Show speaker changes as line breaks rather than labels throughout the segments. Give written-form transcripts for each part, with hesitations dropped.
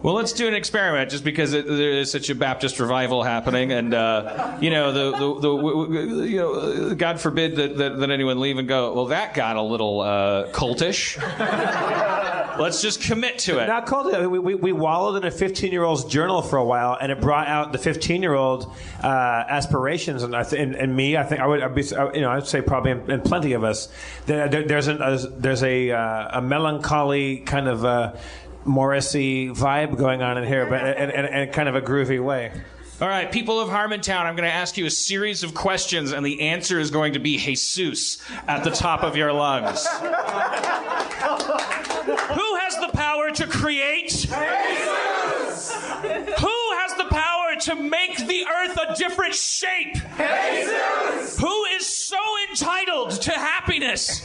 Well, let's do an experiment, just because there is such a Baptist revival happening, and God forbid that anyone leave and go, well, that got a little cultish. Let's just commit to it.
Not cultish. We wallowed in a 15-year-old's journal for a while, and it brought out the 15-year-old aspirations, and me. I think I'd say probably in plenty of us. There's a melancholy kind of Morrisey vibe going on in here, but in kind of a groovy way.
All right, people of Harmontown, I'm going to ask you a series of questions, and the answer is going to be Jesus at the top of your lungs. Who has the power to create? Jesus! Who has the power to make the earth a different shape?
Jesus!
Who is so entitled to happiness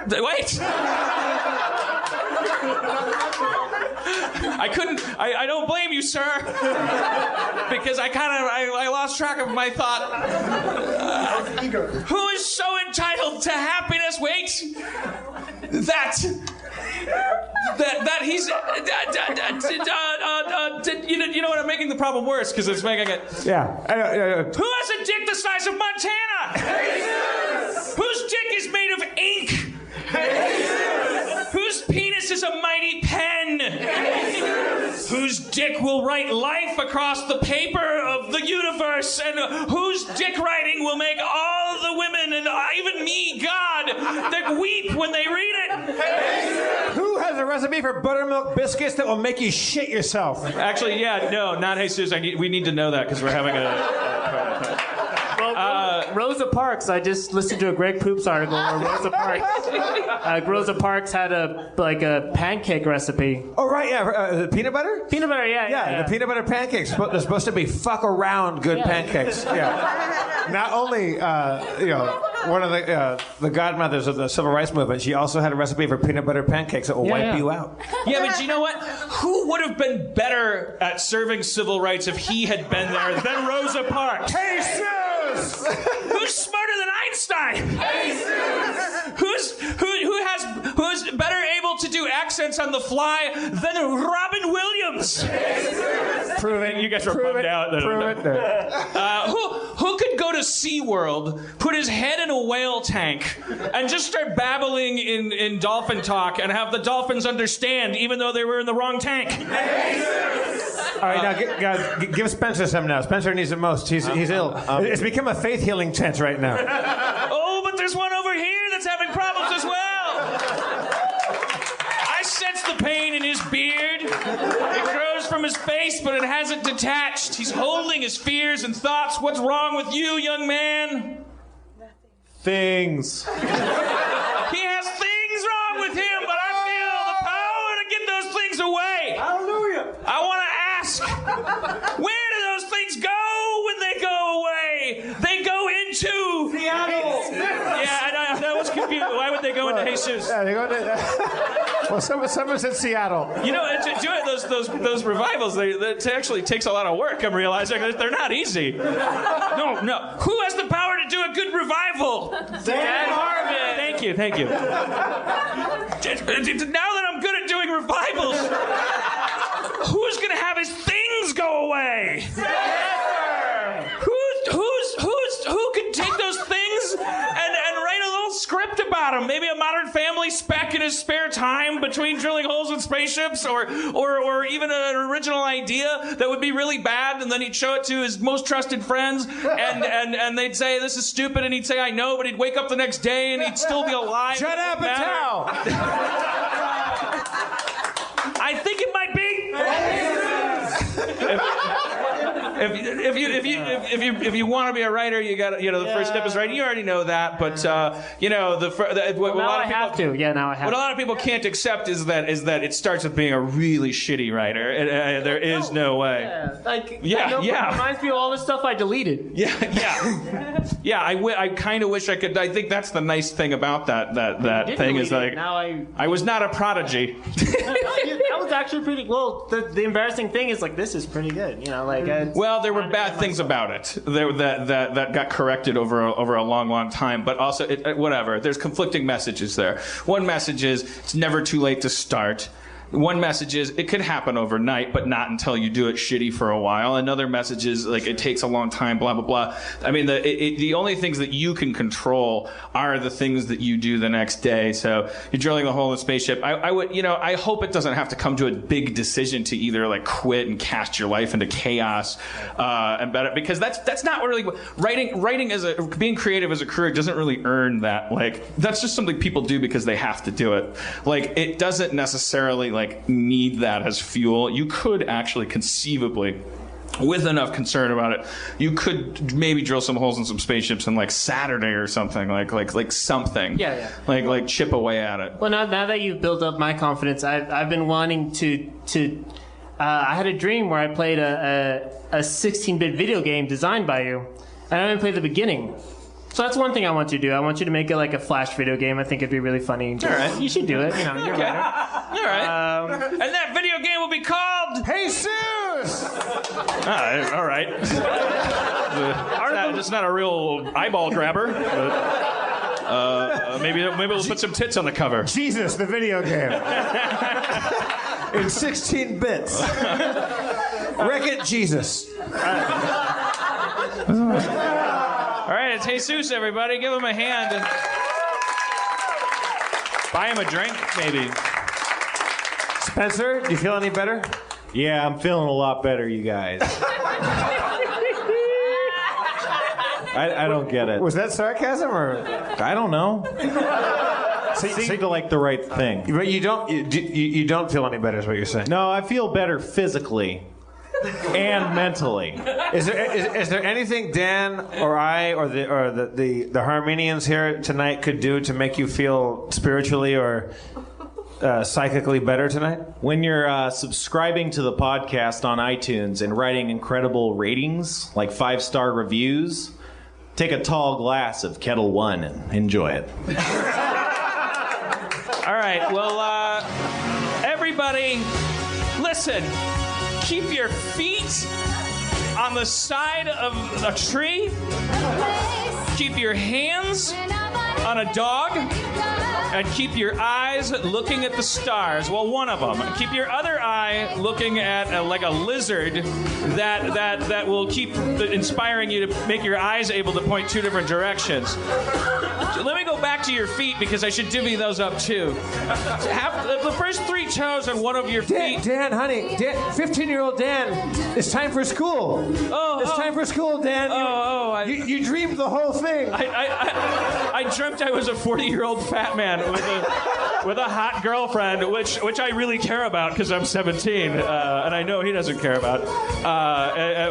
wait. I don't blame you, sir, because I lost track of my thought. Who is so entitled to happiness? Wait, that he's you know what? I'm making the problem worse because it's making it.
Yeah.
Who has a dick the size of Montana?
Jesus!
Whose dick is made of ink?
Jesus!
Whose penis is a mighty pen?
Jesus!
Whose dick will write life across the paper of the universe, and whose dick writing will make all the women and even me, God, that weep when they read it?
Jesus!
Who has a recipe for buttermilk biscuits that will make you shit yourself?
Actually, yeah, no, not Jesus. We need to know that because we're having a
Rosa Parks. I just listened to a Greg Proops article where Rosa Parks had a pancake recipe.
Oh right, yeah, peanut butter.
Peanut butter, yeah.
The peanut butter pancakes. They're supposed to be fuck around good pancakes. Yeah. Not only one of the godmothers of the civil rights movement, she also had a recipe for peanut butter pancakes that will wipe you out.
Yeah, but you know what? Who would have been better at serving civil rights if he had been there than Rosa Parks?
Jesus!
Who's smarter than Einstein?
Jesus!
Who's better able to do accents on the fly than Robin Williams?
Jesus!
Prove it. You guys were bummed out.
Prove it.
Who could go to SeaWorld, put his head in a whale tank, and just start babbling in dolphin talk and have the dolphins understand even though they were in the wrong tank?
Jesus!
All right, now, guys, give Spencer some now. Spencer needs it most. He's ill. It's become a faith healing tent right now.
Oh, but there's one over here that's having problems as well. I sense the pain in his beard. It grows from his face, but it hasn't detached. He's holding his fears and thoughts. What's wrong with you, young man?
Things.
He has things wrong with him, but I feel the power to get those things away.
Hallelujah.
I want to ask, where do those things go when they go away? They go into
Seattle.
Yeah, I know. That was confusing. Why would they go into Jesus?
Yeah, they go to. Well, someone's in Seattle.
You know, doing those revivals, it actually takes a lot of work. I'm realizing they're not easy. No. Who has the power to do a good revival?
Dan Harmon!
Thank you. Now that I'm good at doing revivals, who's going to have his things go away? Who could take those things and write a little script about them? Maybe a Modern Family spec in his spare time between drilling holes in spaceships, or even an original idea that would be really bad, and then he'd show it to his most trusted friends, and they'd say, this is stupid, and he'd say, I know, but he'd wake up the next day and he'd still be alive.
Shut up and tell.
I think it might be. If you want to be a writer, you got the first step is writing. You already know that, but
Now I have to.
What a lot of people can't accept is that it starts with being a really shitty writer. There is no way.
Yeah. It reminds me of all the stuff I deleted.
Yeah. I kind of wish I could. I think that's the nice thing about that thing is like I was not a prodigy.
That was actually pretty. Well, the embarrassing thing is this is pretty good.
Well, there were bad things about it that got corrected over a long time. But also, whatever. There's conflicting messages there. One message is it's never too late to start. One message is it could happen overnight, but not until you do it shitty for a while. Another message is like it takes a long time, blah blah blah. I mean, the only things that you can control are the things that you do the next day. So you're drilling a hole in the spaceship. I would, I hope it doesn't have to come to a big decision to either like quit and cast your life into chaos, and better, because that's not what really writing being creative as a career doesn't really earn that. Like that's just something people do because they have to do it. Like it doesn't necessarily like need that as fuel. You could actually conceivably, with enough concern about it, you could maybe drill some holes in some spaceships on like Saturday or something, like something.
Yeah.
Like chip away at it.
Well, now that you've built up my confidence, I've been wanting to. I had a dream where I played a 16-bit video game designed by you, and I didn't play the beginning. So that's one thing I want you to do. I want you to make it like a Flash video game. I think it'd be really funny.
All right.
You should do it. You're a writer.
All right. And that video game will be called
Jesus!
all right. It's not a real eyeball grabber. But, maybe we'll put some tits on the cover.
Jesus, the video game. In 16 bits. Wreck-It Jesus.
All right, it's Jesus, everybody. Give him a hand. Buy him a drink, maybe.
Spencer, do you feel any better?
Yeah, I'm feeling a lot better, you guys. I don't get it.
Was that sarcasm or?
I don't know. Seem to like the right thing.
But you don't feel any better, is what you're saying.
No, I feel better physically and mentally.
Is there anything Dan or I or the Harmonians here tonight could do to make you feel spiritually or psychically better tonight?
When you're subscribing to the podcast on iTunes and writing incredible ratings, like 5-star reviews, take a tall glass of Kettle One and enjoy it.
All right, well, everybody, listen. Keep your feet on the side of a tree. Keep your hands on a dog. And keep your eyes looking at the stars. Well, one of them. Keep your other eye looking at like a lizard that will keep inspiring you to make your eyes able to point 2 different directions. Let me go back to your feet because I should divvy those up too. Have the first 3 toes on one of your feet.
Dan, honey, 15-year-old Dan, it's time for school. It's time for school, Dan. You dreamed the whole thing.
I dreamt I was a 40-year-old fat man with a hot girlfriend, which I really care about because I'm 17, and I know he doesn't care about.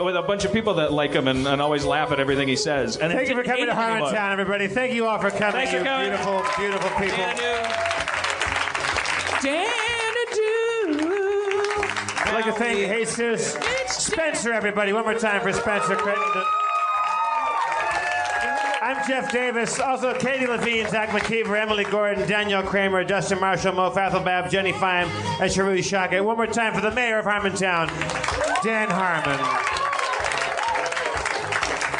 With a bunch of people that like him and always laugh at everything he says. And
thank you for coming to Harmontown, everybody. Thank you all for coming.
Thanks for coming.
Beautiful, beautiful people. I'd like to thank Jesus, Spencer, everybody. One more time for Spencer. I'm Jeff Davis. Also, Katie Levine, Zach McKeever, Emily Gordon, Danielle Kramer, Dustin Marshall, Mo Fathelbab, Jenny Feim, and Sharu Shaka. One more time for the mayor of Harmontown, Dan Harmon.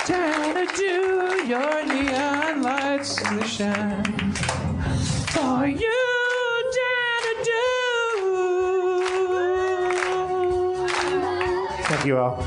Do your neon lights shine for you,
Thank you all.